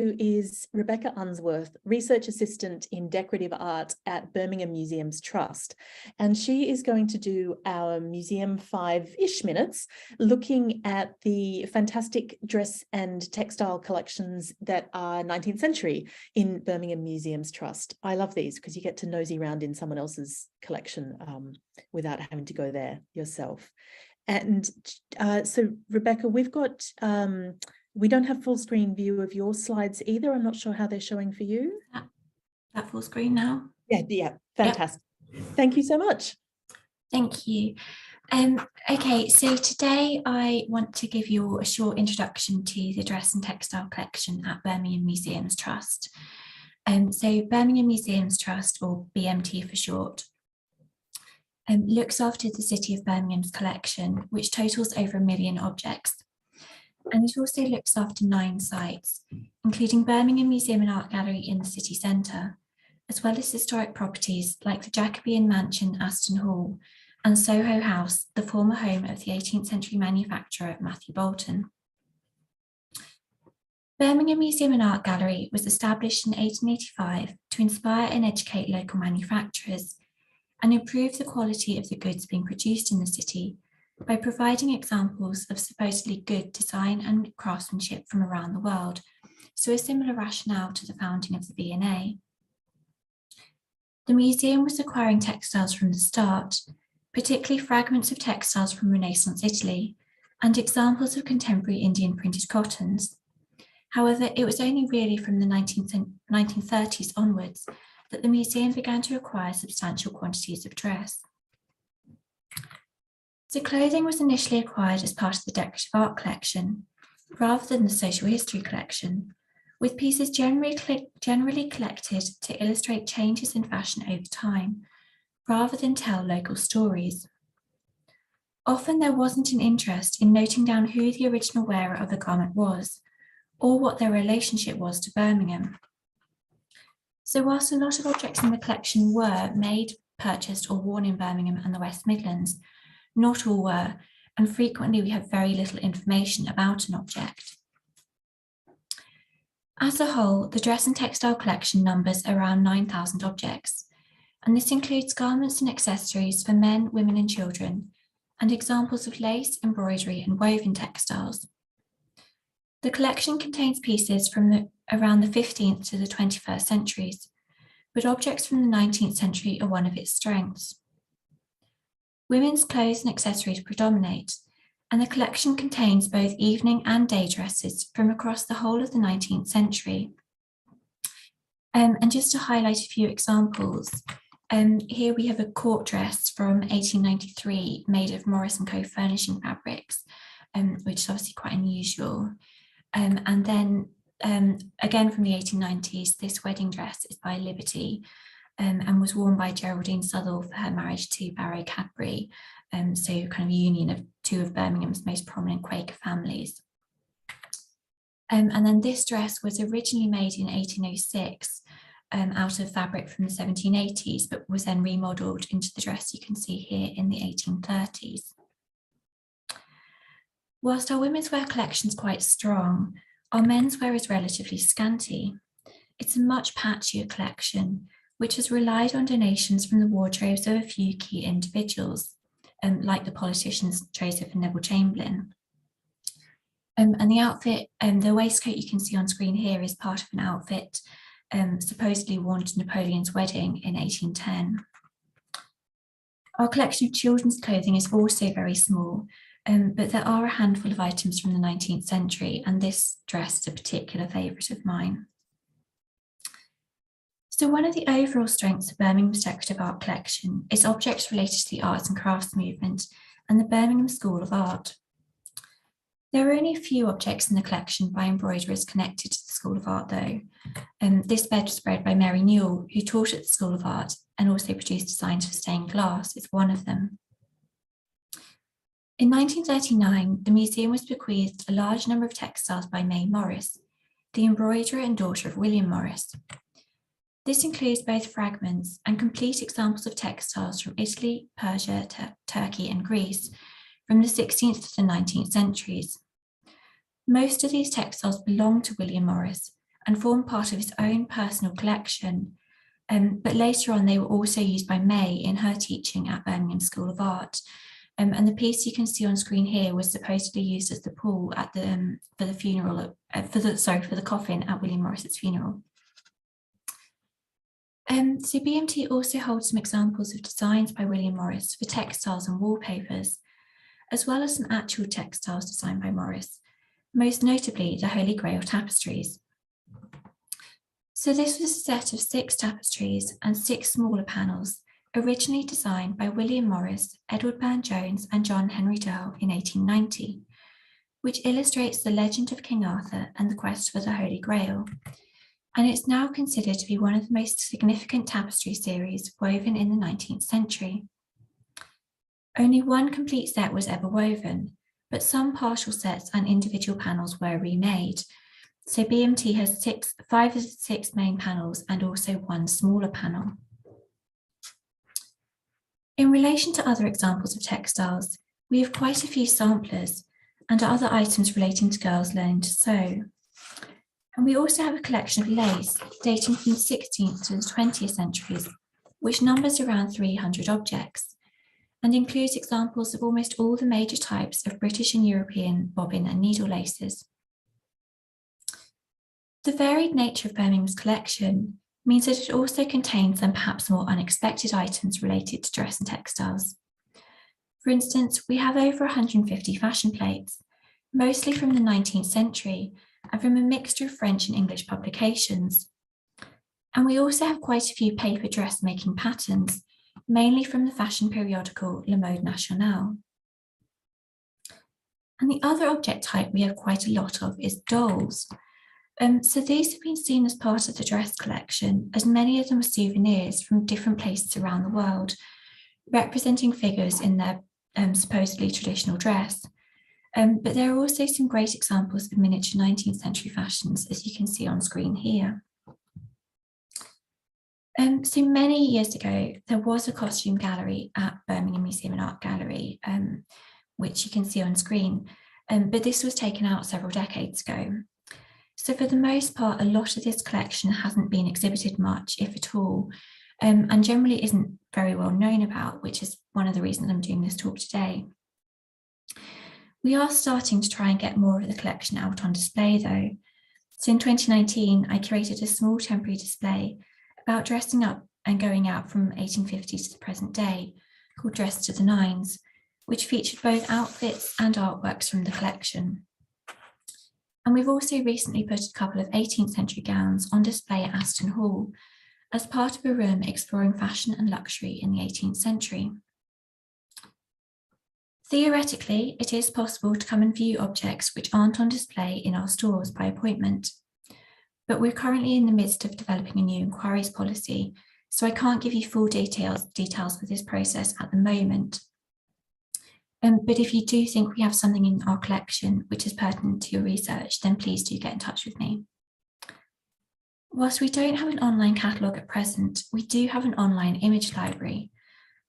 who is Rebecca Unsworth, Research Assistant in Decorative Art at Birmingham Museums Trust. And she is going to do our Museum 5-ish minutes, looking at the fantastic dress and textile collections that are 19th century in Birmingham Museums Trust. I love these because you get to nosy around in someone else's collection without having to go there yourself. And so, Rebecca, we've got... we don't have full screen view of your slides either. I'm not sure how they're showing for you. That full screen now? Yeah, fantastic. Yep. Thank you so much. Thank you. Okay, so today I want to give you a short introduction to the Dress and Textile collection at Birmingham Museums Trust. So Birmingham Museums Trust, or BMT for short, looks after the City of Birmingham's collection, which totals over 1 million objects. And it also looks after 9 sites, including Birmingham Museum and Art Gallery in the city centre, as well as historic properties like the Jacobean Mansion, Aston Hall, and Soho House, the former home of the 18th century manufacturer Matthew Boulton. Birmingham Museum and Art Gallery was established in 1885 to inspire and educate local manufacturers and improve the quality of the goods being produced in the city by providing examples of supposedly good design and craftsmanship from around the world, so a similar rationale to the founding of the V&A. The museum was acquiring textiles from the start, particularly fragments of textiles from Renaissance Italy and examples of contemporary Indian printed cottons. However, it was only really from the 1930s onwards that the museum began to acquire substantial quantities of dress. So clothing was initially acquired as part of the Decorative Art collection, rather than the Social History collection, with pieces generally collected to illustrate changes in fashion over time, rather than tell local stories. Often there wasn't an interest in noting down who the original wearer of a garment was, or what their relationship was to Birmingham. So whilst a lot of objects in the collection were made, purchased, or worn in Birmingham and the West Midlands, not all were, and frequently we have very little information about an object. As a whole, the dress and textile collection numbers around 9,000 objects, and this includes garments and accessories for men, women and children, and examples of lace, embroidery and woven textiles. The collection contains pieces from around the 15th to the 21st centuries, but objects from the 19th century are one of its strengths. Women's clothes and accessories predominate, and the collection contains both evening and day dresses from across the whole of the 19th century. And just to highlight a few examples, here we have a court dress from 1893 made of Morris & Co furnishing fabrics, which is obviously quite unusual. And then again from the 1890s, this wedding dress is by Liberty, and was worn by Geraldine Southall for her marriage to Barrow Cadbury, so kind of a union of 2 of Birmingham's most prominent Quaker families. And then this dress was originally made in 1806 out of fabric from the 1780s, but was then remodelled into the dress you can see here in the 1830s. Whilst our women's wear collection is quite strong, our men's wear is relatively scanty. It's a much patchier collection, which has relied on donations from the wardrobes of a few key individuals, like the politicians Joseph and Neville Chamberlain. And the outfit, the waistcoat you can see on screen here is part of an outfit supposedly worn to Napoleon's wedding in 1810. Our collection of children's clothing is also very small, but there are a handful of items from the 19th century, and this dress is a particular favourite of mine. So one of the overall strengths of Birmingham's Decorative Art collection is objects related to the arts and crafts movement and the Birmingham School of Art. There are only a few objects in the collection by embroiderers connected to the School of Art though. This bedspread by Mary Newell, who taught at the School of Art and also produced designs for stained glass, is one of them. In 1939, the museum was bequeathed a large number of textiles by May Morris, the embroiderer and daughter of William Morris. This includes both fragments and complete examples of textiles from Italy, Persia, Turkey and Greece from the 16th to the 19th centuries. Most of these textiles belong to William Morris and formed part of his own personal collection. But later on, they were also used by May in her teaching at Birmingham School of Art. And the piece you can see on screen here was supposedly used as the pall at the for the funeral for the coffin at William Morris's funeral. So BMT also holds some examples of designs by William Morris for textiles and wallpapers, as well as some actual textiles designed by Morris, most notably the Holy Grail tapestries. So this was a set of 6 tapestries and 6 smaller panels, originally designed by William Morris, Edward Burne-Jones and John Henry Durrell in 1890, which illustrates the legend of King Arthur and the quest for the Holy Grail. And it's now considered to be one of the most significant tapestry series woven in the 19th century. Only one complete set was ever woven, but some partial sets and individual panels were remade. So BMT has 5 of the 6 main panels and also 1 smaller panel. In relation to other examples of textiles, we have quite a few samplers and other items relating to girls learning to sew. And we also have a collection of lace dating from the 16th to the 20th centuries, which numbers around 300 objects and includes examples of almost all the major types of British and European bobbin and needle laces. The varied nature of Birmingham's collection means that it also contains some perhaps more unexpected items related to dress and textiles. For instance, we have over 150 fashion plates, mostly from the 19th century, and from a mixture of French and English publications. And we also have quite a few paper dressmaking patterns, mainly from the fashion periodical Le Mode National. And the other object type we have quite a lot of is dolls. So these have been seen as part of the dress collection, as many of them are souvenirs from different places around the world, representing figures in their supposedly traditional dress. But there are also some great examples of miniature 19th century fashions, as you can see on screen here. So many years ago, there was a costume gallery at Birmingham Museum and Art Gallery, which you can see on screen, but this was taken out several decades ago. So for the most part, a lot of this collection hasn't been exhibited much, if at all, and generally isn't very well known about, which is one of the reasons I'm doing this talk today. We are starting to try and get more of the collection out on display though. So in 2019, I curated a small temporary display about dressing up and going out from 1850 to the present day, called Dress to the Nines, which featured both outfits and artworks from the collection. And we've also recently put a couple of 18th century gowns on display at Aston Hall as part of a room exploring fashion and luxury in the 18th century. Theoretically, it is possible to come and view objects which aren't on display in our stores by appointment, but we're currently in the midst of developing a new inquiries policy, so I can't give you full details for this process at the moment. But if you do think we have something in our collection which is pertinent to your research, then please do get in touch with me. Whilst we don't have an online catalogue at present, we do have an online image library.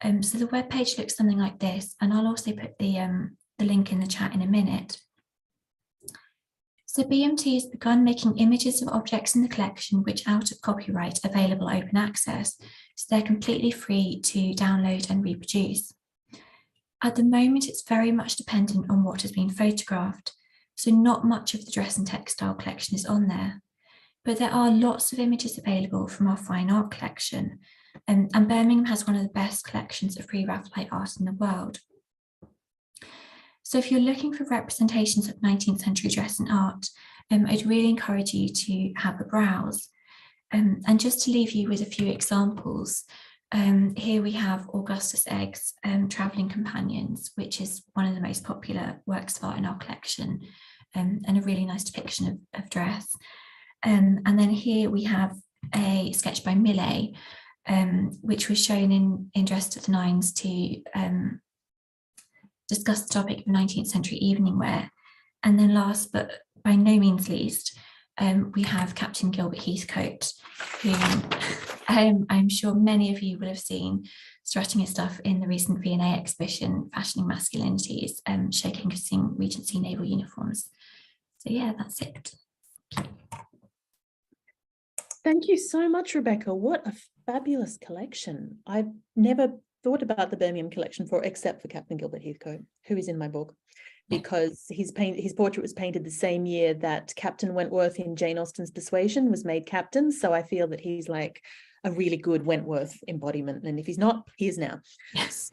So the webpage looks something like this, and I'll also put the link in the chat in a minute. So BMT has begun making images of objects in the collection which are out of copyright available open access, so they're completely free to download and reproduce. At the moment, it's very much dependent on what has been photographed, so not much of the dress and textile collection is on there. But there are lots of images available from our fine art collection, and Birmingham has one of the best collections of pre-Raphaelite art in the world. So if you're looking for representations of 19th century dress and art, I'd really encourage you to have a browse. And just to leave you with a few examples, here we have Augustus Egg's Travelling Companions, which is one of the most popular works of art in our collection, and a really nice depiction of dress. And then here we have a sketch by Millet, which was shown in Dress to the Nines to discuss the topic of 19th century evening wear. And then last but by no means least, we have Captain Gilbert Heathcote, who I'm sure many of you will have seen strutting his stuff in the recent V&A exhibition, Fashioning Masculinities, showcasing Regency naval uniforms. So yeah, that's it. Thank you so much, Rebecca. What a fabulous collection. I've never thought about the Birmingham collection except for Captain Gilbert Heathcote, who is in my book, because his portrait was painted the same year that Captain Wentworth in Jane Austen's Persuasion was made captain. So I feel that he's like a really good Wentworth embodiment. And if he's not, he is now. Yes.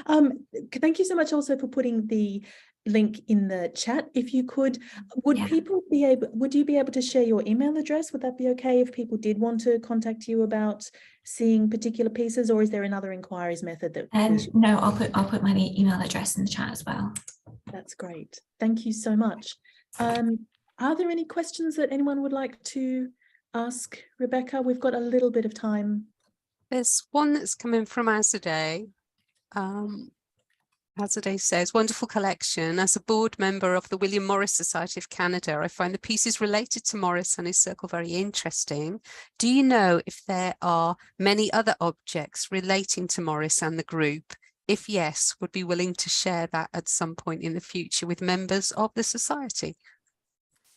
Thank you so much also for putting the link in the chat. If you could, would you be able to share your email address? Would that be okay if people did want to contact you about seeing particular pieces, or is there another inquiries method that No, I'll put my email address in the chat as well. That's great. Thank you so much. Are there any questions that anyone would like to ask Rebecca? We've got a little bit of time. There's one that's coming from Azadeh. Azadeh says, wonderful collection. As a board member of the William Morris Society of Canada, I find the pieces related to Morris and his circle very interesting. Do you know if there are many other objects relating to Morris and the group? If yes, would be willing to share that at some point in the future with members of the society?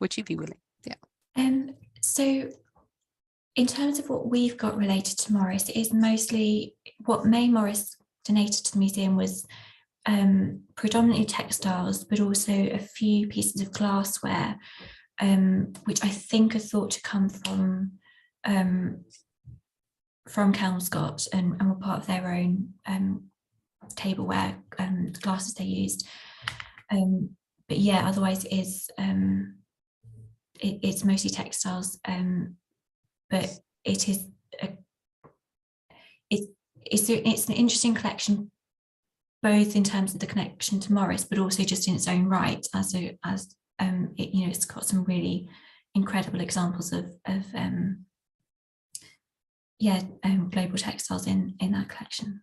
Would you be willing? Yeah. So in terms of what we've got related to Morris, it is mostly what May Morris donated to the museum was predominantly textiles, but also a few pieces of glassware, which I think are thought to come from Kelmscott and were part of their own tableware, glasses they used. But yeah, otherwise it's mostly textiles, but it's an interesting collection, both in terms of the connection to Morris, but also just in its own right, it's got some really incredible examples of global textiles in that collection.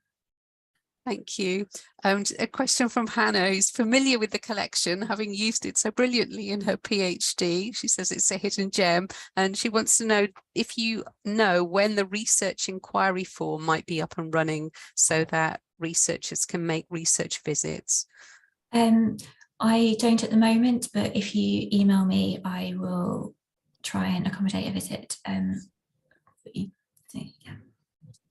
Thank you. A question from Hannah, who's familiar with the collection, having used it so brilliantly in her PhD. She says it's a hidden gem, and she wants to know if you know when the research inquiry form might be up and running so that researchers can make research visits. I don't at the moment, but if you email me, I will try and accommodate a visit. Yeah.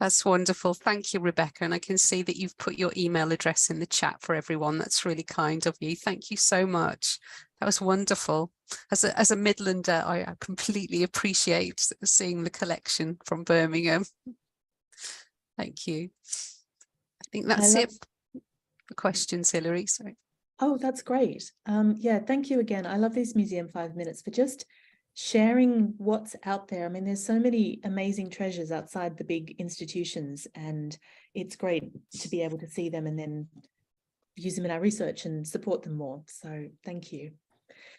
That's wonderful. Thank you, Rebecca. And I can see that you've put your email address in the chat for everyone. That's really kind of you. Thank you so much. That was wonderful. As a Midlander, I completely appreciate seeing the collection from Birmingham. Thank you. I think that's it for questions, Hilary. Sorry. Oh, that's great. Yeah, thank you again. I love these Museum 5 Minutes for just sharing what's out there. I mean, there's so many amazing treasures outside the big institutions, and it's great to be able to see them and then use them in our research and support them more. So thank you.